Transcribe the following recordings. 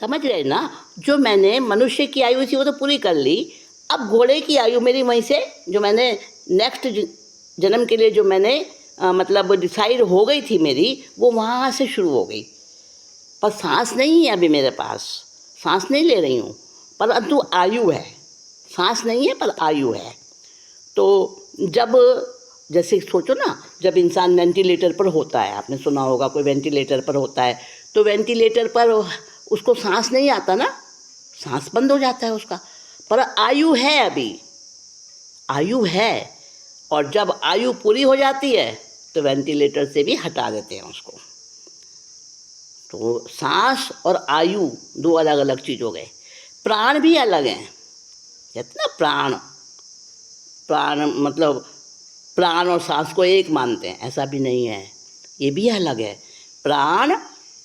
समझ रहे ना। जो मैंने मनुष्य की आयु थी वो तो पूरी कर ली, अब घोड़े की आयु मेरी वहीं से जो मैंने नेक्स्ट जन्म के लिए जो मैंने मतलब डिसाइड हो गई थी मेरी, वो वहाँ से शुरू हो गई। पर सांस नहीं है अभी मेरे पास, सांस नहीं ले रही हूँ, परंतु आयु है। सांस नहीं है पर आयु है। तो जब जैसे सोचो ना, जब इंसान वेंटिलेटर पर होता है, आपने सुना होगा कोई वेंटिलेटर पर होता है, तो वेंटिलेटर पर उसको सांस नहीं आता ना, सांस बंद हो जाता है उसका, पर आयु है अभी, आयु है। और जब आयु पूरी हो जाती है तो वेंटिलेटर से भी हटा देते हैं उसको। तो सांस और आयु दो अलग अलग चीज़ हो गए। प्राण भी अलग हैं। कहते ना प्राण, प्राण मतलब प्राण और सांस को एक मानते हैं, ऐसा भी नहीं है, ये भी अलग है। प्राण,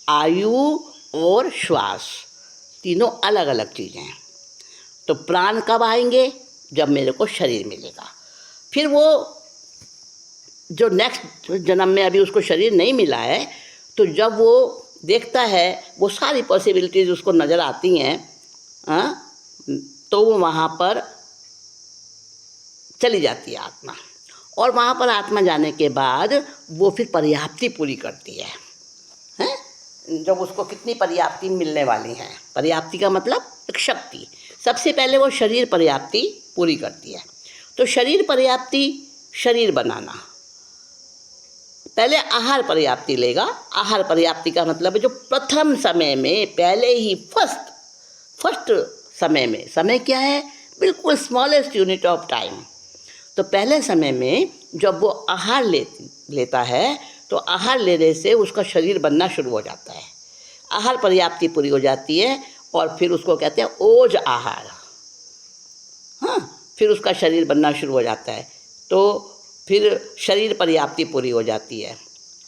आयु और श्वास तीनों अलग अलग चीज़ें हैं। तो प्राण कब आएंगे? जब मेरे को शरीर मिलेगा। फिर वो जो नेक्स्ट जन्म में अभी उसको शरीर नहीं मिला है, तो जब वो देखता है, वो सारी पॉसिबिलिटीज़ उसको नज़र आती हैं, तो वो वहाँ पर चली जाती है आत्मा। और वहाँ पर आत्मा जाने के बाद वो फिर पर्याप्ति पूरी करती है, हैं? जब उसको कितनी पर्याप्ति मिलने वाली है, पर्याप्ति का मतलब एक शक्ति। सबसे पहले वो शरीर पर्याप्ति पूरी करती है। तो शरीर पर्याप्ति, शरीर बनाना, पहले आहार पर्याप्ति लेगा। आहार पर्याप्ति का मतलब है जो प्रथम समय में, पहले ही फर्स्ट समय में, समय क्या है? बिल्कुल स्मॉलेस्ट यूनिट ऑफ टाइम। तो पहले समय में जब वो आहार लेता है, तो आहार लेने से उसका शरीर बनना शुरू हो जाता है। आहार पर्याप्ति पूरी हो जाती है और फिर उसको कहते हैं ओज आहार। फिर उसका शरीर बनना शुरू हो जाता है। तो फिर शरीर पर्याप्ति पूरी हो जाती है,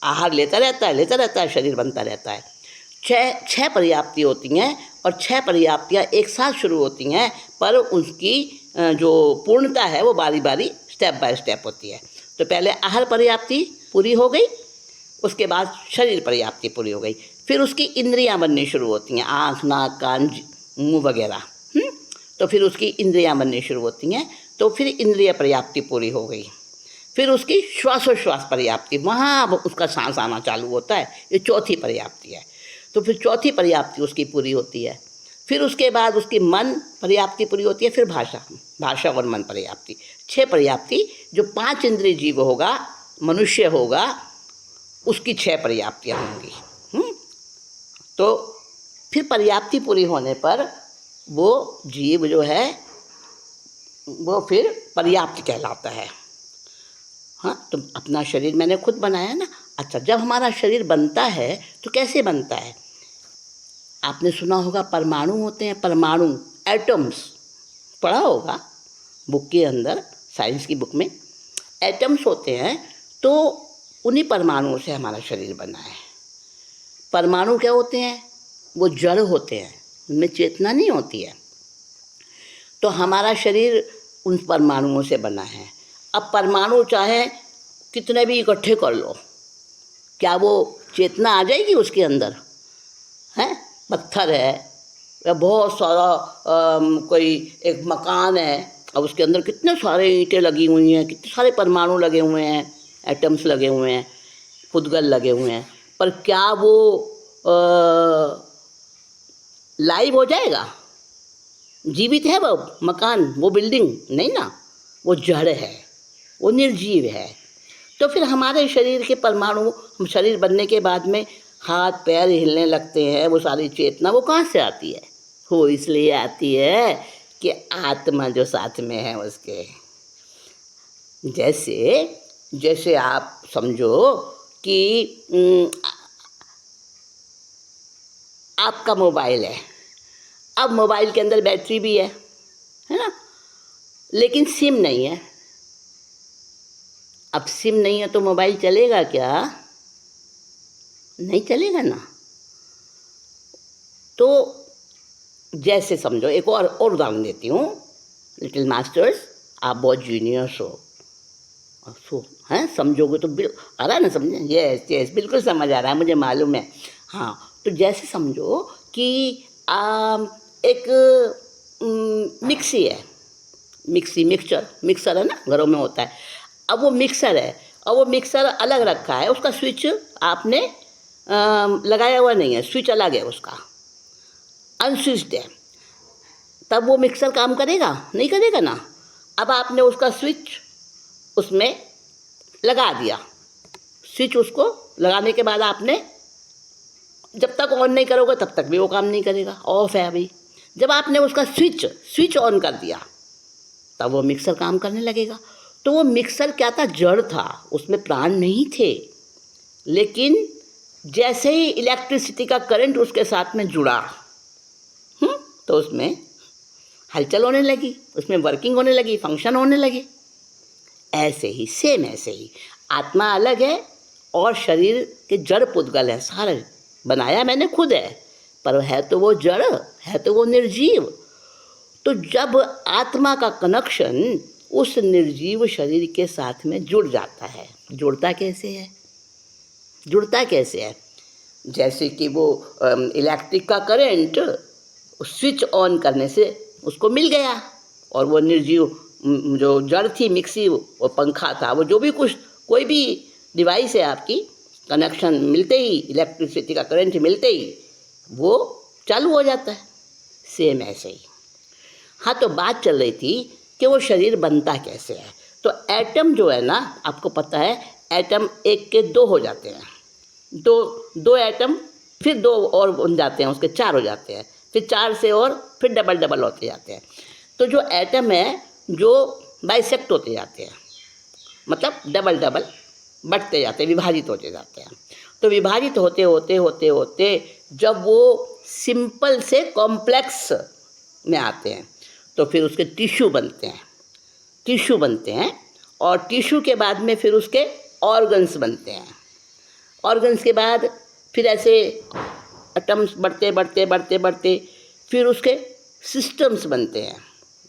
आहार लेता रहता है, शरीर बनता रहता है। छः पर्याप्ति होती हैं और छः पर्याप्तियाँ एक साथ शुरू होती हैं, पर उसकी जो पूर्णता है वो बारी बारी स्टेप बाय स्टेप होती है। तो पहले आहार पर्याप्ति पूरी हो गई, उसके बाद शरीर पर्याप्ति पूरी हो गई, फिर उसकी इंद्रियां बननी शुरू होती हैं, आँख, नाक, कान, मुँह वगैरह। तो फिर उसकी इंद्रियां बननी शुरू होती हैं, तो फिर इंद्रिय पर्याप्ति पूरी हो गई। फिर उसकी श्वासोश्वास पर्याप्ति, वहाँ उसका सांस आना चालू होता है, ये चौथी पर्याप्ति है। तो फिर चौथी पर्याप्ति उसकी पूरी होती है। फिर उसके बाद उसकी मन पर्याप्ति पूरी होती है, फिर भाषा और मन पर्याप्ति। 6 पर्याप्ति, जो 5 इंद्रिय जीव होगा, मनुष्य होगा, उसकी 6 पर्याप्तियाँ होंगी। तो फिर पर्याप्ति पूरी होने पर वो जीव जो है वो फिर पर्याप्त कहलाता है। तो अपना शरीर मैंने खुद बनाया ना। अच्छा, जब हमारा शरीर बनता है तो कैसे बनता है? आपने सुना होगा परमाणु होते हैं, परमाणु, एटम्स, पढ़ा होगा बुक के अंदर, साइंस की बुक में एटम्स होते हैं। तो उन्हीं परमाणुओं से हमारा शरीर बना है। परमाणु क्या होते हैं? वो जड़ होते हैं, उनमें चेतना नहीं होती है। तो हमारा शरीर उन परमाणुओं से बना है। अब परमाणु चाहे कितने भी इकट्ठे कर लो, क्या वो चेतना आ जाएगी उसके अंदर? हैं? पत्थर है या बहुत सारा कोई एक मकान है, अब उसके अंदर कितने सारे ईंटें लगी हुई हैं, कितने सारे परमाणु लगे हुए हैं, एटम्स लगे हुए हैं, फुदगल लगे हुए हैं, पर क्या वो लाइव हो जाएगा? जीवित है वो मकान, वो बिल्डिंग? नहीं ना, वो जड़ है, वो निर्जीव है। तो फिर हमारे शरीर के परमाणु, शरीर बनने के बाद में हाथ पैर हिलने लगते हैं, वो सारी चेतना वो कहाँ से आती है? वो इसलिए आती है कि आत्मा जो साथ में है उसके। जैसे आप समझो कि आपका मोबाइल है। अब मोबाइल के अंदर बैटरी भी है ना, लेकिन सिम नहीं है। अब सिम नहीं है तो मोबाइल चलेगा क्या? नहीं चलेगा ना। तो जैसे समझो, एक और उदाहरण देती हूँ। लिटिल मास्टर्स, आप बहुत जूनियर्स हो, हैं, समझोगे तो आ रहा है ना समझे? यस बिल्कुल समझ आ रहा है, मुझे मालूम है। हाँ, तो जैसे समझो कि एक मिक्सी है, मिक्सर है ना, घरों में होता है। अब वो मिक्सर है और वो मिक्सर अलग रखा है, उसका स्विच आपने लगाया हुआ नहीं है, स्विच अलग है उसका, अनस्विच्ड है। तब वो मिक्सर काम करेगा? नहीं करेगा ना। अब आपने उसका स्विच उसमें लगा दिया, स्विच उसको लगाने के बाद आपने जब तक ऑन नहीं करोगे तब तक भी वो काम नहीं करेगा, ऑफ है अभी। जब आपने उसका स्विच ऑन कर दिया तब वो मिक्सर काम करने लगेगा। तो वो मिक्सर क्या था? जड़ था, उसमें प्राण नहीं थे। लेकिन जैसे ही इलेक्ट्रिसिटी का करंट उसके साथ में जुड़ा, तो उसमें हलचल होने लगी, उसमें वर्किंग होने लगी, फंक्शन होने लगे। ऐसे ही, सेम ऐसे ही आत्मा अलग है और शरीर के जड़ पुद्गल है, सारे बनाया मैंने खुद है, पर है तो वो जड़, है तो वो निर्जीव। तो जब आत्मा का कनेक्शन उस निर्जीव शरीर के साथ में जुड़ जाता है, जुड़ता कैसे है? जैसे कि वो इलेक्ट्रिक का करंट स्विच ऑन करने से उसको मिल गया, और वो निर्जीव जो जड़ थी, मिक्सी, वो पंखा था, वो जो भी कुछ, कोई भी डिवाइस है आपकी, कनेक्शन मिलते ही, इलेक्ट्रिसिटी का करंट मिलते ही वो चालू हो जाता है। सेम ऐसे ही। हाँ, तो बात चल रही थी कि वो शरीर बनता कैसे है। तो एटम जो है ना, आपको पता है एटम एक के दो हो जाते हैं, दो एटम, फिर दो और बन जाते हैं, उसके चार हो जाते हैं, फिर चार से और फिर डबल होते जाते हैं। तो जो एटम है जो बाइसेक्ट होते जाते हैं, मतलब डबल बढ़ते जाते हैं, विभाजित होते जाते हैं। तो विभाजित होते होते जब वो सिंपल से कॉम्प्लेक्स में आते हैं तो फिर उसके टिश्यू बनते हैं और टिश्यू के बाद में फिर उसके ऑर्गन्स बनते हैं। ऑर्गन्स के बाद फिर ऐसे एटम्स बढ़ते फिर उसके सिस्टम्स बनते हैं,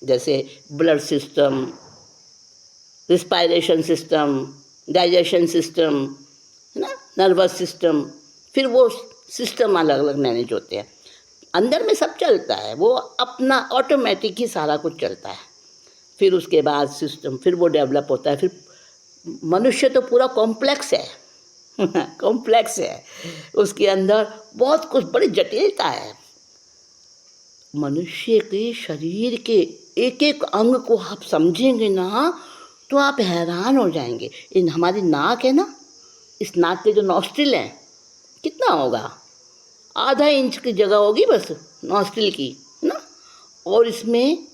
जैसे blood system, respiration system, digestion system, है ना, नर्वस सिस्टम। फिर वो सिस्टम अलग अलग मैनेज होते हैं। अंदर में सब चलता है, वो अपना ऑटोमेटिक ही सारा कुछ चलता है। फिर उसके बाद सिस्टम, फिर वो डेवलप होता है। फिर मनुष्य तो पूरा कॉम्प्लेक्स है कॉम्प्लेक्स है, उसके अंदर बहुत कुछ, बड़ी जटिलता है। मनुष्य के शरीर के एक एक अंग को आप समझेंगे ना तो आप हैरान हो जाएंगे। इन हमारी नाक है ना, इस नाक के जो नॉस्ट्रिल हैं, कितना होगा? आधा इंच की जगह होगी बस नॉस्ट्रिल की, है ना। और इसमें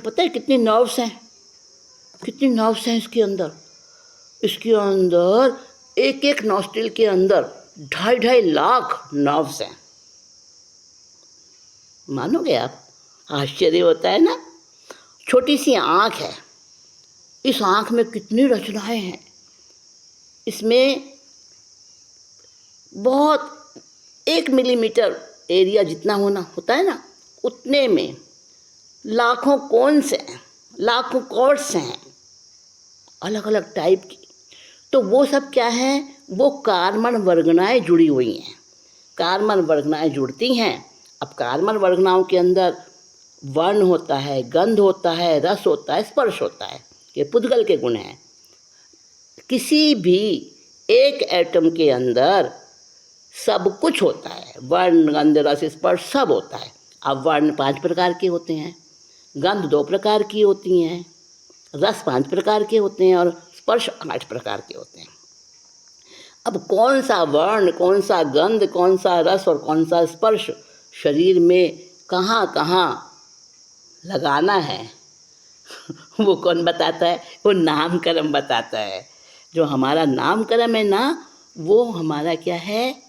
पता है कितनी नर्व्स हैं इसके अंदर एक एक नॉस्ट्रिल के अंदर 2.5 लाख नर्व्स हैं। मानोगे आप? आश्चर्य होता है ना। छोटी सी आँख है, इस आँख में कितनी रचनाएं हैं। इसमें बहुत 1 मिलीमीटर एरिया जितना होता है ना, उतने में लाखों कोन्स हैं, लाखों कॉर्ड्स हैं, अलग अलग टाइप की। तो वो सब क्या है? वो कार्बन वर्गनाएं जुड़ी हुई हैं। कार्बन वर्गनाएं जुड़ती हैं। अब कार्बन वर्गनाओं के अंदर वर्ण होता है, गंध होता है, रस होता है, स्पर्श होता है। ये पुद्गल के गुण हैं। किसी भी एक एटम के अंदर सब कुछ होता है, वर्ण, गंध, रस, स्पर्श सब होता है। अब वर्ण 5 प्रकार के होते हैं, गंध 2 प्रकार की होती हैं, रस 5 प्रकार के होते हैं और स्पर्श 8 प्रकार के होते हैं। अब कौन सा वर्ण, कौन सा गंध, कौन सा रस और कौन सा स्पर्श शरीर में कहाँ कहाँ लगाना है वो कौन बताता है? वो नामकरण बताता है। जो हमारा नामकरण है ना, वो हमारा क्या है?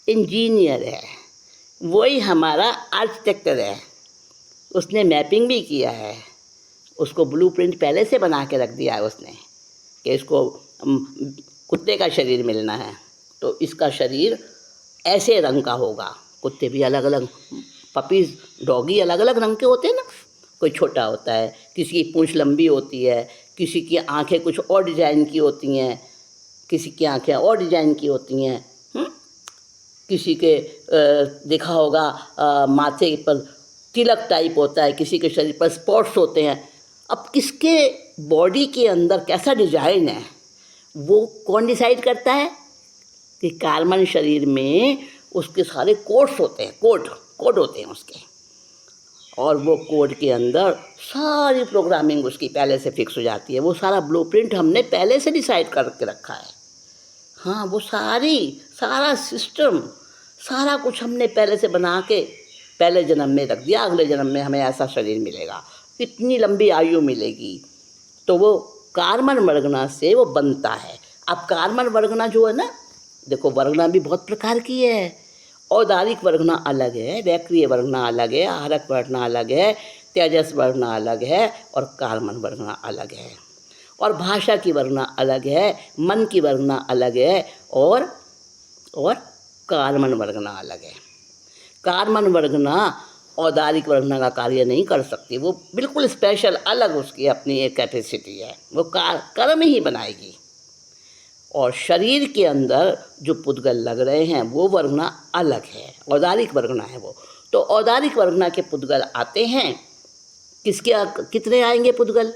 इंजीनियर है, वही हमारा आर्किटेक्टर है। उसने मैपिंग भी किया है, उसको ब्लूप्रिंट पहले से बना के रख दिया है उसने कि इसको कुत्ते का शरीर मिलना है तो इसका शरीर ऐसे रंग का होगा। कुत्ते भी अलग अलग, पपीज, डॉगी अलग अलग रंग के होते हैं ना। कोई छोटा होता है, किसी की पूंछ लंबी होती है, किसी की आंखें कुछ और डिजाइन की होती हैं, किसी की आंखें और डिजाइन की होती हैं। किसी के देखा होगा माथे पर तिलक टाइप होता है, किसी के शरीर पर स्पॉट्स होते हैं। अब किसके बॉडी के अंदर कैसा डिजाइन है वो कौन डिसाइड करता है? कि कार्बन शरीर में उसके सारे कोड्स होते हैं, कोड होते हैं उसके, और वो कोड के अंदर सारी प्रोग्रामिंग उसकी पहले से फिक्स हो जाती है। वो सारा ब्लूप्रिंट हमने पहले से डिसाइड करके रखा है। हाँ, वो सारा सिस्टम, सारा कुछ हमने पहले से बना के पहले जन्म में रख दिया। अगले जन्म में हमें ऐसा शरीर मिलेगा, इतनी लंबी आयु मिलेगी। तो वो कार्बन वर्गना से वो बनता है। अब कार्बन वर्गना जो है ना, देखो वर्गना भी बहुत प्रकार की है। औदारिक वर्गना अलग है, वैक्रिय वर्गना अलग है, आहारक वर्गना अलग है, तेजस वर्गना अलग है और कार्बन वर्गना अलग है। और भाषा की वर्गना अलग है, मन की वर्गना अलग है और कार्बन वर्गना अलग है। कार्बन वर्गना औदारिक वर्गना का कार्य नहीं कर सकती, वो बिल्कुल स्पेशल अलग उसकी अपनी एक कैपेसिटी है, वो कर्म ही बनाएगी। और शरीर के अंदर जो पुद्गल लग रहे हैं वो वर्गना अलग है, औदारिक वर्गना है वो। तो औदारिक वर्गना के पुद्गल आते हैं, कितने आएंगे पुद्गल,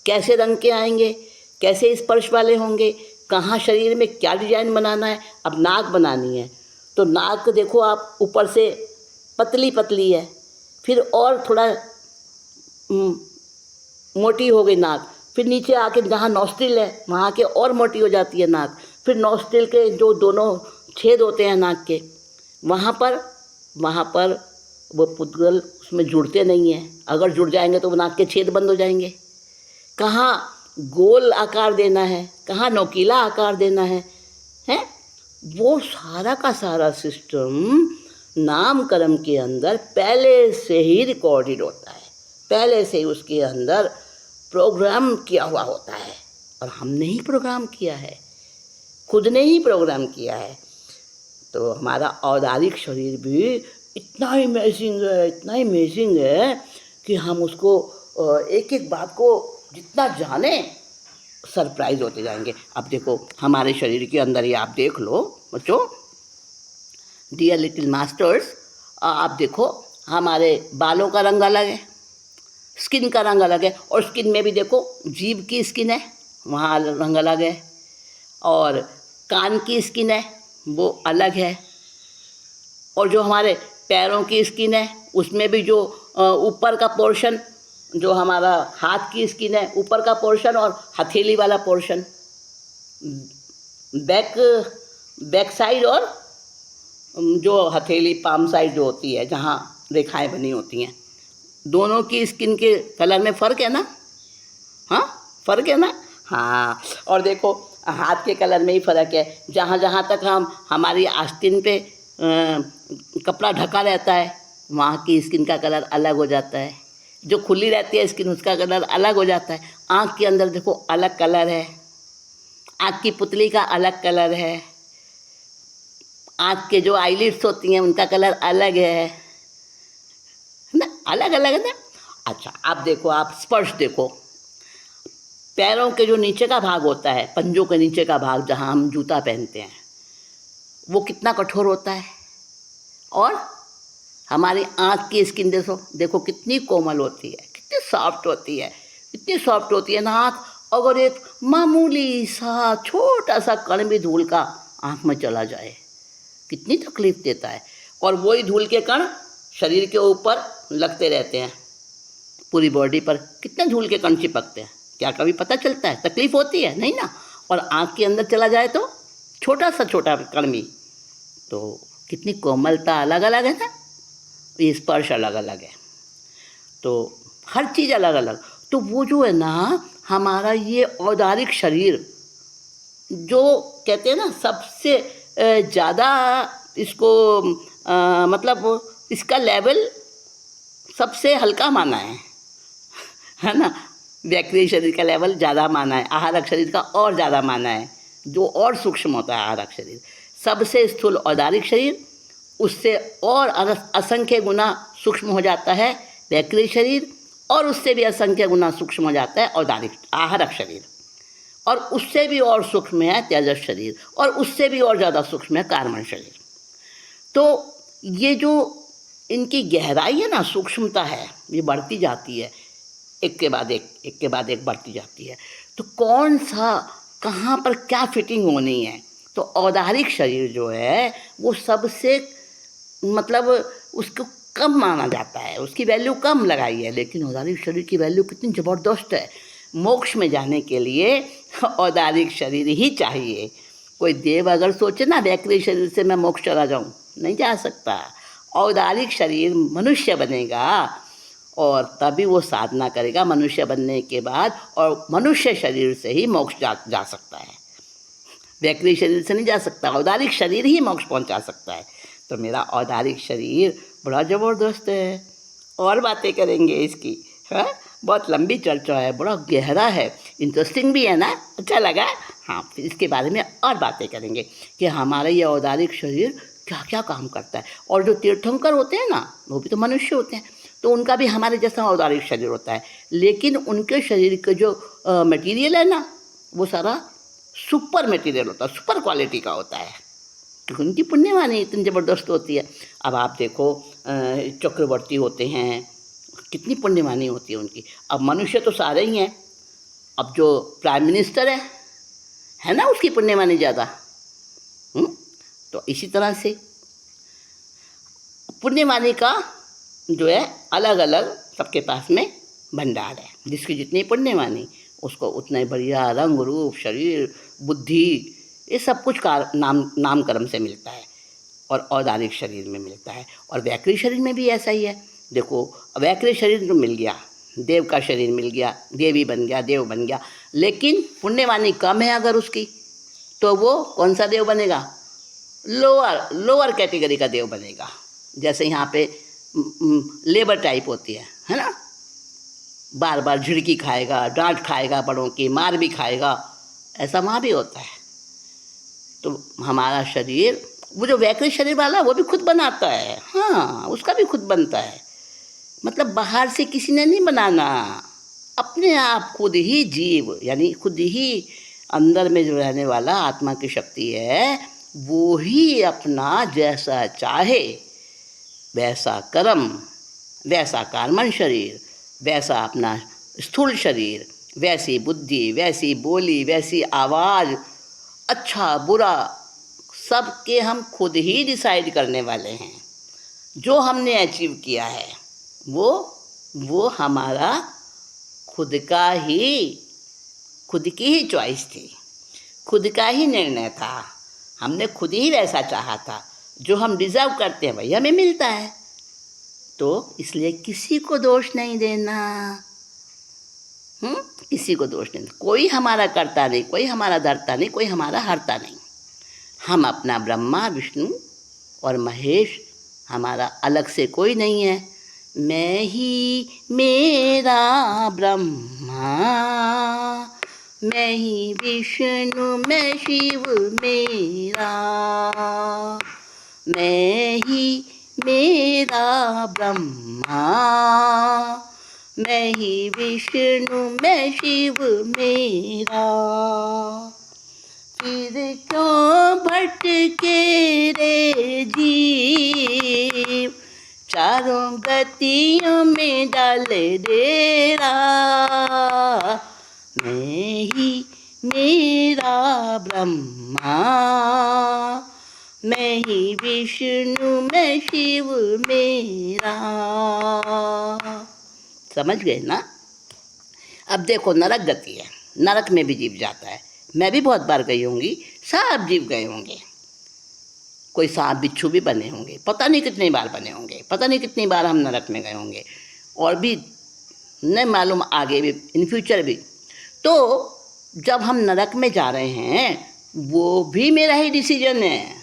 कैसे रंग के आएंगे, कैसे स्पर्श वाले होंगे, कहाँ शरीर में क्या डिजाइन बनाना है। अब नाक बनानी है तो नाक देखो आप ऊपर से पतली पतली है, फिर और थोड़ा मोटी हो गई नाक, फिर नीचे आके जहाँ नॉस्ट्रिल है वहाँ के और मोटी हो जाती है नाक, फिर नॉस्ट्रिल के जो दोनों छेद होते हैं नाक के वहाँ पर वो पुद्गल उसमें जुड़ते नहीं हैं। अगर जुड़ जाएंगे तो वो नाक के छेद बंद हो जाएंगे। कहाँ गोल आकार देना है, कहाँ नोकीला आकार देना है, वो सारा का सारा सिस्टम नामकर्म के अंदर पहले से ही रिकॉर्डेड होता है, पहले से ही उसके अंदर प्रोग्राम किया हुआ होता है। और हमने ही प्रोग्राम किया है, खुद ने ही प्रोग्राम किया है। तो हमारा औदारिक शरीर भी इतना इमेजिंग है कि हम उसको एक एक बात को जितना जाने सरप्राइज होते जाएंगे। अब देखो हमारे शरीर के अंदर ही आप देख लो बच्चों, डियर लिटिल मास्टर्स, आप देखो हमारे बालों का रंग अलग है, स्किन का रंग अलग है, और स्किन में भी देखो जीभ की स्किन है वहाँ रंग अलग है, और कान की स्किन है वो अलग है, और जो हमारे पैरों की स्किन है उसमें भी जो ऊपर का पोर्शन, जो हमारा हाथ की स्किन है ऊपर का पोर्शन और हथेली वाला पोर्शन, बैक साइड और जो हथेली पाम साइड जो होती है जहाँ रेखाएं बनी होती हैं, दोनों की स्किन के कलर में फ़र्क है ना। हाँ, फ़र्क है ना। हाँ, और देखो हाथ के कलर में ही फ़र्क है। जहाँ जहाँ तक हमारी आस्तीन पे कपड़ा ढका रहता है वहाँ की स्किन का कलर अलग हो जाता है, जो खुली रहती है स्किन उसका कलर अलग हो जाता है। आँख के अंदर देखो अलग कलर है, आँख की पुतली का अलग कलर है, आँख के जो आईलिड्स होती हैं उनका कलर अलग है ना, अलग अलग है ना। अच्छा, आप देखो, आप स्पर्श देखो, पैरों के जो नीचे का भाग होता है, पंजों के नीचे का भाग जहाँ हम जूता पहनते हैं, वो कितना कठोर होता है, और हमारी आँख की स्किन देखो कितनी कोमल होती है, कितनी सॉफ्ट होती है, इतनी सॉफ्ट होती है ना आँख। अगर एक मामूली सा छोटा सा कण भी धूल का आँख में चला जाए कितनी तकलीफ़ देता है। और वही धूल के कण शरीर के ऊपर लगते रहते हैं, पूरी बॉडी पर कितने धूल के कण चिपकते हैं, क्या कभी पता चलता है? तकलीफ़ होती है नहीं ना। और आँख के अंदर चला जाए तो छोटा कण भी, तो कितनी कोमलता अलग अलग है ना, ये स्पर्श अलग अलग है, तो हर चीज़ अलग अलग। तो वो जो है ना हमारा ये औदारिक शरीर, जो कहते हैं ना सबसे ज़्यादा इसको मतलब इसका लेवल सबसे हल्का माना है ना। वैक्रिय शरीर का लेवल ज़्यादा माना है, आहारक शरीर का और ज़्यादा माना है, जो और सूक्ष्म होता है आहारक शरीर। सबसे स्थूल औदारिक शरीर, उससे और असंख्य गुना सूक्ष्म हो जाता है वैक्रिय शरीर, और उससे भी असंख्य गुना सूक्ष्म हो जाता है आहारक शरीर, और उससे भी और सूक्ष्म है तेजस शरीर, और उससे भी और ज़्यादा सूक्ष्म है कार्बन शरीर। तो ये जो इनकी गहराई है ना, सूक्ष्मता है, ये बढ़ती जाती है, एक के बाद एक बढ़ती जाती है। तो कौन सा कहाँ पर क्या फिटिंग होनी है, तो औदारिक शरीर जो है वो सबसे मतलब उसको कम माना जाता है, उसकी वैल्यू कम लगाई है, लेकिन औदारिक शरीर की वैल्यू कितनी ज़बरदस्त है। मोक्ष में जाने के लिए औदारिक शरीर ही चाहिए। कोई देव अगर सोचे ना वैकृत शरीर से मैं मोक्ष चला जाऊं, नहीं जा सकता। औदारिक शरीर मनुष्य बनेगा और तभी वो साधना करेगा मनुष्य बनने के बाद, और मनुष्य शरीर से ही मोक्ष जा सकता है। वैकृत शरीर से नहीं जा सकता, औदारिक शरीर ही मोक्ष पहुंचा सकता है। तो मेरा औदारिक शरीर बड़ा ज़बरदस्त है, और बातें करेंगे इसकी, हाँ, बहुत लंबी चर्चा है, बड़ा गहरा है, इंटरेस्टिंग भी है ना, अच्छा लगा। हाँ, फिर इसके बारे में और बातें करेंगे कि हमारा ये औदारिक शरीर क्या क्या काम करता है। और जो तीर्थंकर होते हैं ना, वो भी तो मनुष्य होते हैं, तो उनका भी हमारे जैसा औदारिक शरीर होता है, लेकिन उनके शरीर का जो मटीरियल है ना, वो सारा सुपर मटीरियल होता है, सुपर क्वालिटी का होता है, क्योंकि उनकी पुण्यवानी इतनी ज़बरदस्त होती है। अब आप देखो चक्रवर्ती होते हैं, कितनी पुण्यवानी होती है उनकी। अब मनुष्य तो सारे ही हैं, अब जो प्राइम मिनिस्टर है ना, उसकी पुण्यवानी ज़्यादा। तो इसी तरह से पुण्यवानी का जो है अलग अलग सबके पास में भंडार है, जिसकी जितनी पुण्यवानी उसको उतना ही बढ़िया रंग रूप शरीर बुद्धि ये सब कुछ नाम कर्म से मिलता है, और औदारिक शरीर में मिलता है। और वैकृत शरीर में भी ऐसा ही है। देखो वैकृत शरीर तो मिल गया, देव का शरीर मिल गया, देवी बन गया, देव बन गया, लेकिन पुण्यवानी कम है अगर उसकी, तो वो कौन सा देव बनेगा, लोअर कैटेगरी का देव बनेगा। जैसे यहाँ पे लेबर टाइप होती है ना, बार बार झिड़की खाएगा, डांट खाएगा, बड़ों की मार भी खाएगा, ऐसा वहाँ भी होता है। तो हमारा शरीर, वो जो वैकृत शरीर वाला वो भी खुद बनाता है, हाँ, उसका भी खुद बनता है, मतलब बाहर से किसी ने नहीं बनाना, अपने आप खुद ही जीव, यानी खुद ही अंदर में जो रहने वाला आत्मा की शक्ति है, वो ही अपना जैसा चाहे वैसा कर्म, वैसा कार्मण शरीर, वैसा अपना स्थूल शरीर, वैसी बुद्धि, वैसी बोली, वैसी आवाज़, अच्छा बुरा सब के हम खुद ही डिसाइड करने वाले हैं। जो हमने अचीव किया है वो हमारा खुद की ही चॉइस थी, खुद का ही निर्णय था, हमने खुद ही वैसा चाहा था। जो हम डिज़र्व करते हैं वही हमें मिलता है, तो इसलिए किसी को दोष नहीं देना, किसी को दोष नहीं, कोई हमारा करता नहीं, कोई हमारा धरता नहीं, कोई हमारा हरता नहीं। हम अपना ब्रह्मा विष्णु और महेश, हमारा अलग से कोई नहीं है। मैं ही मेरा ब्रह्मा, मैं ही विष्णु, मैं शिव मेरा, मैं ही मेरा ब्रह्मा, मैं ही विष्णु, मैं शिव मेरा। फिर क्यों भटके रे जीव, चारों गतियों में डाल डेरा, मैं ही मेरा ब्रह्मा, मैं ही विष्णु, मैं शिव मेरा। समझ गए ना। अब देखो नरक गति है, नरक में भी जीव जाता है, मैं भी बहुत बार गई होंगी, सब जीव गए होंगे, कोई सांप बिच्छू भी बने होंगे, पता नहीं कितनी बार बने होंगे, पता नहीं कितनी बार हम नरक में गए होंगे, और भी नहीं मालूम आगे भी, इन फ्यूचर भी। तो जब हम नरक में जा रहे हैं, वो भी मेरा ही डिसीजन है,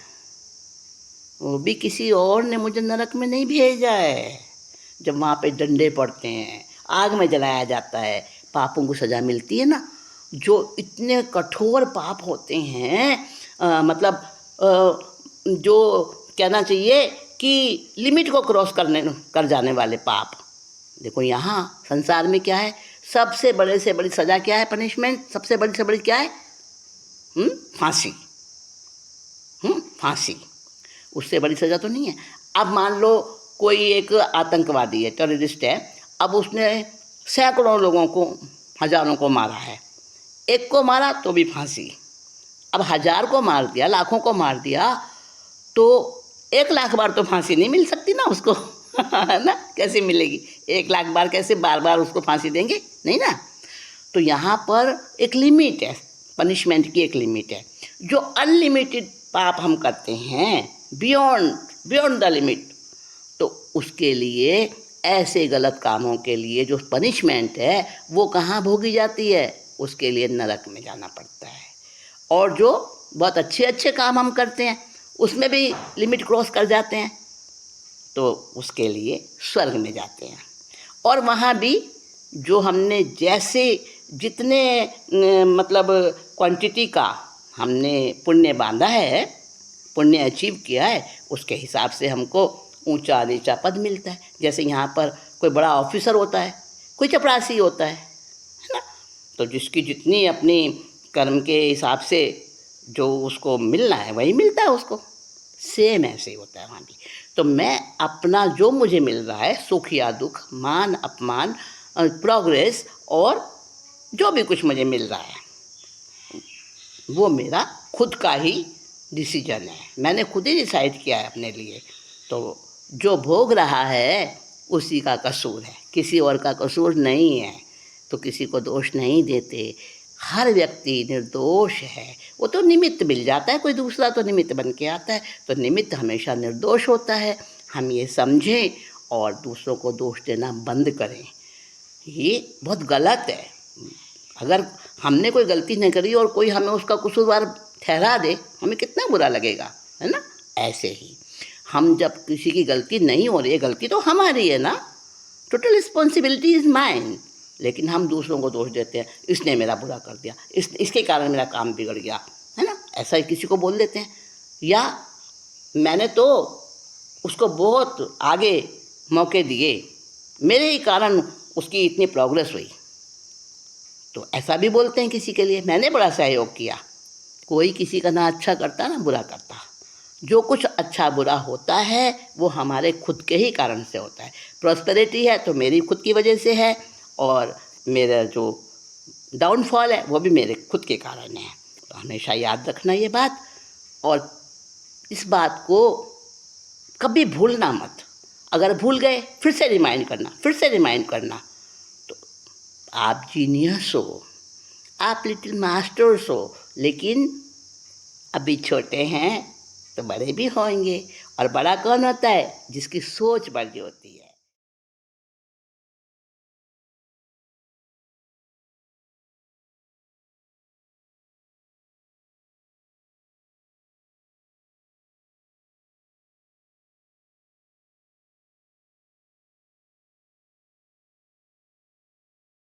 वो भी किसी और ने मुझे नरक में नहीं भेजा है। जब वहाँ पे डंडे पड़ते हैं, आग में जलाया जाता है, पापों को सज़ा मिलती है ना, जो इतने कठोर पाप होते हैं, मतलब जो कहना चाहिए कि लिमिट को क्रॉस कर जाने वाले पाप। देखो यहाँ संसार में क्या है, सबसे बड़े से बड़ी सज़ा क्या है, पनिशमेंट सबसे बड़ी से बड़ी क्या है, फांसी। फांसी। उससे बड़ी सज़ा तो नहीं है। अब मान लो कोई एक आतंकवादी है, टेररिस्ट है, अब उसने सैकड़ों लोगों को, हज़ारों को मारा है, एक को मारा तो भी फांसी, अब 1000 को मार दिया, लाखों को मार दिया, तो 1,00,000 बार तो फांसी नहीं मिल सकती ना उसको है ना, कैसे मिलेगी? 1,00,000 बार कैसे बार बार उसको फांसी देंगे? नहीं ना। तो यहाँ पर एक लिमिट है, पनिशमेंट की एक लिमिट है। जो अनलिमिटेड पाप हम करते हैं, बियॉन्ड द लिमिट, तो उसके लिए, ऐसे गलत कामों के लिए जो पनिशमेंट है वो कहाँ भोगी जाती है? उसके लिए नरक में जाना पड़ता है। और जो बहुत अच्छे अच्छे काम हम करते हैं उसमें भी लिमिट क्रॉस कर जाते हैं तो उसके लिए स्वर्ग में जाते हैं। और वहाँ भी जो हमने जैसे जितने मतलब क्वांटिटी का हमने पुण्य बांधा है, पुण्य अचीव किया है, उसके हिसाब से हमको ऊंचा नीचा पद मिलता है। जैसे यहाँ पर कोई बड़ा ऑफिसर होता है, कोई चपरासी होता है ना, तो जिसकी जितनी अपनी कर्म के हिसाब से जो उसको मिलना है वही मिलता है उसको। सेम ऐसे ही होता है वहाँ भी। तो मैं अपना जो मुझे मिल रहा है, सुख या दुख, मान अपमान, प्रोग्रेस, और जो भी कुछ मुझे मिल रहा है वो मेरा खुद का ही डिसीजन है, मैंने खुद ही डिसाइड किया है अपने लिए। तो जो भोग रहा है उसी का कसूर है, किसी और का कसूर नहीं है। तो किसी को दोष नहीं देते, हर व्यक्ति निर्दोष है। वो तो निमित्त मिल जाता है, कोई दूसरा तो निमित्त बन के आता है, तो निमित्त हमेशा निर्दोष होता है। हम ये समझें और दूसरों को दोष देना बंद करें। ये बहुत गलत है। अगर हमने कोई गलती नहीं करी और कोई हमें उसका कसूरवार ठहरा दे, हमें कितना बुरा लगेगा, है ना। ऐसे ही हम जब किसी की गलती नहीं हो रही है, गलती तो हमारी है ना, टोटल रिस्पॉन्सिबिलिटी इज़ माइन, लेकिन हम दूसरों को दोष देते हैं, इसने मेरा बुरा कर दिया, इसके कारण मेरा काम बिगड़ गया, है ना, ऐसा ही किसी को बोल देते हैं। या मैंने तो उसको बहुत आगे मौके दिए, मेरे ही कारण उसकी इतनी प्रोग्रेस हुई, तो ऐसा भी बोलते हैं किसी के लिए, मैंने बड़ा सहयोग किया। कोई किसी का ना अच्छा करता ना बुरा करता। जो कुछ अच्छा बुरा होता है वो हमारे खुद के ही कारण से होता है। प्रॉस्पेरिटी है तो मेरी खुद की वजह से है, और मेरा जो डाउनफॉल है वो भी मेरे खुद के कारण है। तो हमेशा याद रखना ये बात, और इस बात को कभी भूलना मत। अगर भूल गए फिर से रिमाइंड करना। तो आप जीनियस हो, आप लिटिल मास्टर्स हो, लेकिन अभी छोटे हैं तो बड़े भी होंगे। और बड़ा कौन होता है? जिसकी सोच बड़ी होती है।